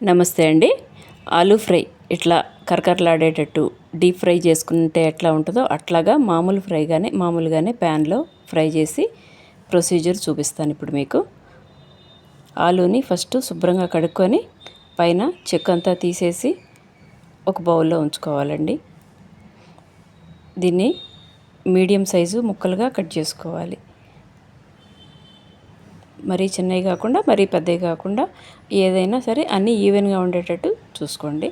నమస్తే అండి. ఆలూ ఫ్రై ఇట్లా కరకరలాడేటట్టు డీప్ ఫ్రై చేసుకుంటే ఎట్లా ఉంటుందో అట్లాగా మామూలుగానే ప్యాన్లో ఫ్రై చేసి ప్రొసీజర్ చూపిస్తాను ఇప్పుడు మీకు. ఆలూని ఫస్ట్ శుభ్రంగా కడుక్కొని పైన చెక్కంతా తీసేసి ఒక బౌల్లో ఉంచుకోవాలండి. దీన్ని మీడియం సైజు ముక్కలుగా కట్ చేసుకోవాలి. మరీ చిన్నవి కాకుండా మరీ పెద్దవి కాకుండా ఏదైనా సరే అన్నీ ఈవెన్గా ఉండేటట్టు చూసుకోండి.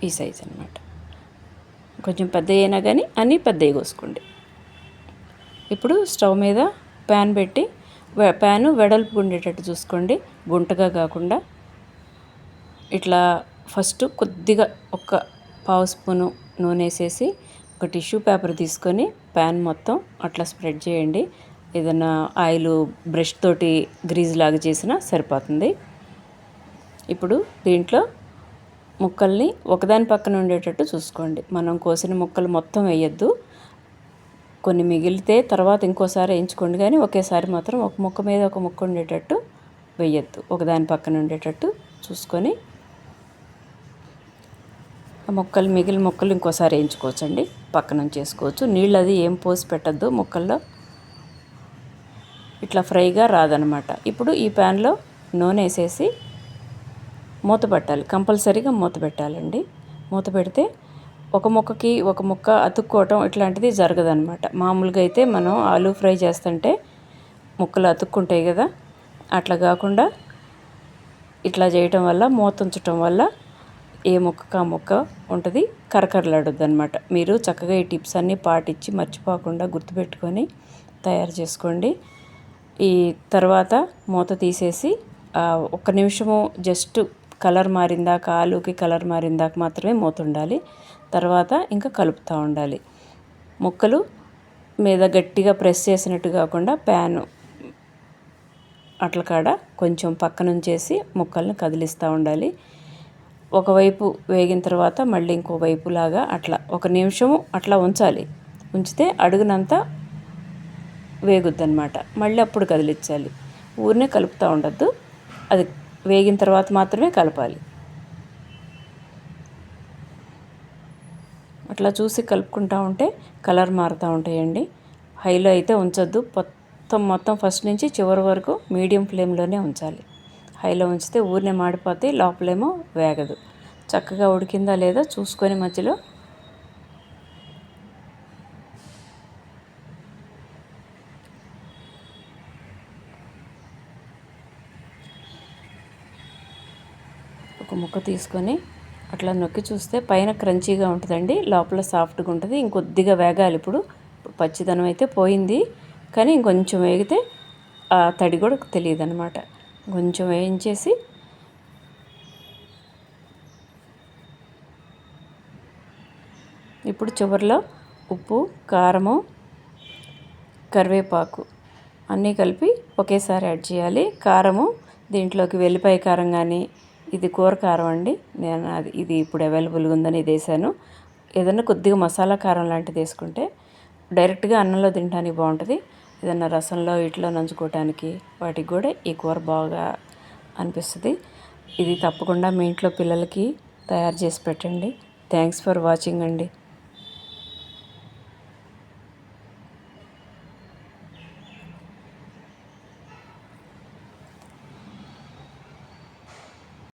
ఈ సైజ్ అన్నమాట. కొంచెం పెద్దవి అయినా కానీ అన్నీ పెద్దవి కోసుకోండి. ఇప్పుడు స్టవ్ మీద ప్యాన్ పెట్టి ప్యాను వెడల్పు ఉండేటట్టు చూసుకోండి, గుంటగా కాకుండా. ఇట్లా ఫస్ట్ కొద్దిగా ఒక పావు స్పూను నూనె వేసేసి ఒక టిష్యూ పేపర్ తీసుకొని ప్యాన్ మొత్తం అట్లా స్ప్రెడ్ చేయండి. ఏదైనా ఆయిల్ బ్రష్ తోటి గ్రీజ్ లాగా చేసినా సరిపోతుంది. ఇప్పుడు దీంట్లో ముక్కల్ని ఒకదాని పక్కన ఉండేటట్టు చూసుకోండి. మనం కోసిన ముక్కలు మొత్తం వేయద్దు, కొన్ని మిగిలితే తర్వాత ఇంకోసారి వేయించుకోండి, కానీ ఒకేసారి మాత్రం ఒక ముక్క మీద ఒక ముక్క ఉండేటట్టు వేయద్దు. ఒకదాని పక్కన ఉండేటట్టు చూసుకొని మిగిలిన ముక్కలు ఇంకోసారి వేయించుకోవచ్చండి, పక్కన చేసుకోవచ్చు. నీళ్ళు అది ఏం పోసి పెట్టద్దు ముక్కల్లో, ఇట్లా ఫ్రైగా రాదనమాట. ఇప్పుడు ఈ ప్యాన్లో నూనె వేసేసి మూత పెట్టాలి, కంపల్సరీగా మూత పెట్టాలండి. మూత పెడితే ఒక ముక్కకి ఒక ముక్క అతుక్కోవటం ఇట్లాంటిది జరగదనమాట. మామూలుగా అయితే మనం ఆలూ ఫ్రై చేస్తుంటే ముక్కలు అతుక్కుంటాయి కదా, అట్లా కాకుండా ఇట్లా చేయటం వల్ల, మూత ఉంచటం వల్ల ఏ ముక్కకు ఆ ముక్క ఉంటుంది, కరకరలాడుద్ది అనమాట. మీరు చక్కగా ఈ టిప్స్ అన్నీ పాటించి మర్చిపోకుండా గుర్తుపెట్టుకొని తయారు చేసుకోండి. ఈ తర్వాత మూత తీసేసి ఒక్క నిమిషము జస్ట్ కలర్ మారిందాక, ఆలూకి కలర్ మారిందాక మాత్రమే మూత ఉండాలి. తర్వాత ఇంకా కలుపుతూ ఉండాలి. ముక్కలు మీద గట్టిగా ప్రెస్ చేసినట్టు కాకుండా ప్యాను అట్ల కాడ కొంచెం పక్కనుంచేసి ముక్కల్ని కదిలిస్తూ ఉండాలి. ఒకవైపు వేగిన తర్వాత మళ్ళీ ఇంకో వైపులాగా అట్లా ఒక నిమిషము అట్లా ఉంచాలి. ఉంచితే అడుగునంతా వేగుద్దనమాట. మళ్ళీ అప్పుడు కదిలించాలి. ఊరినే కలుపుతూ ఉండద్దు, అది వేగిన తర్వాత మాత్రమే కలపాలి. అట్లా చూసి కలుపుకుంటూ ఉంటే కలర్ మారుతూ ఉంటాయండి. హైలో అయితే ఉంచొద్దు, మొత్తం ఫస్ట్ నుంచి చివరి వరకు మీడియం ఫ్లేమ్లోనే ఉంచాలి. హైలో ఉంచితే ఊరినే మాడిపోతే, లోపలేమో వేగదు. చక్కగా ఉడికిందా లేదా చూసుకొని మధ్యలో ఒక ముక్క తీసుకొని అట్లా నొక్కి చూస్తే పైన క్రంచీగా ఉంటుందండి, లోపల సాఫ్ట్గా ఉంటుంది. ఇంకొద్దిగా వేగాలి. ఇప్పుడు పచ్చిదనం అయితే పోయింది, కానీ ఇంకొంచెం వేగితే ఆ తడి కూడా తెలియదు అనమాట. కొంచెం వేయించేసి ఇప్పుడు చివరిలో ఉప్పు, కారము, కరివేపాకు అన్నీ కలిపి ఒకేసారి యాడ్ చేయాలి. కారము దీంట్లోకి వెల్లిపాయ కారం కానీ, ఇది కూర కారం అండి, ఇది ఇప్పుడు అవైలబుల్గా ఉందని ఇది వేసాను. ఏదన్నా కొద్దిగా మసాలా కారం లాంటిది వేసుకుంటే డైరెక్ట్గా అన్నంలో తినడానికి బాగుంటుంది. ఏదన్నా రసంలో ఇట్లో నంచుకోవటానికి వాటికి కూడా ఈ కూర బాగా అనిపిస్తుంది. ఇది తప్పకుండా మీ ఇంట్లో పిల్లలకి తయారు చేసి పెట్టండి. థ్యాంక్స్ ఫర్ వాచింగ్ అండి.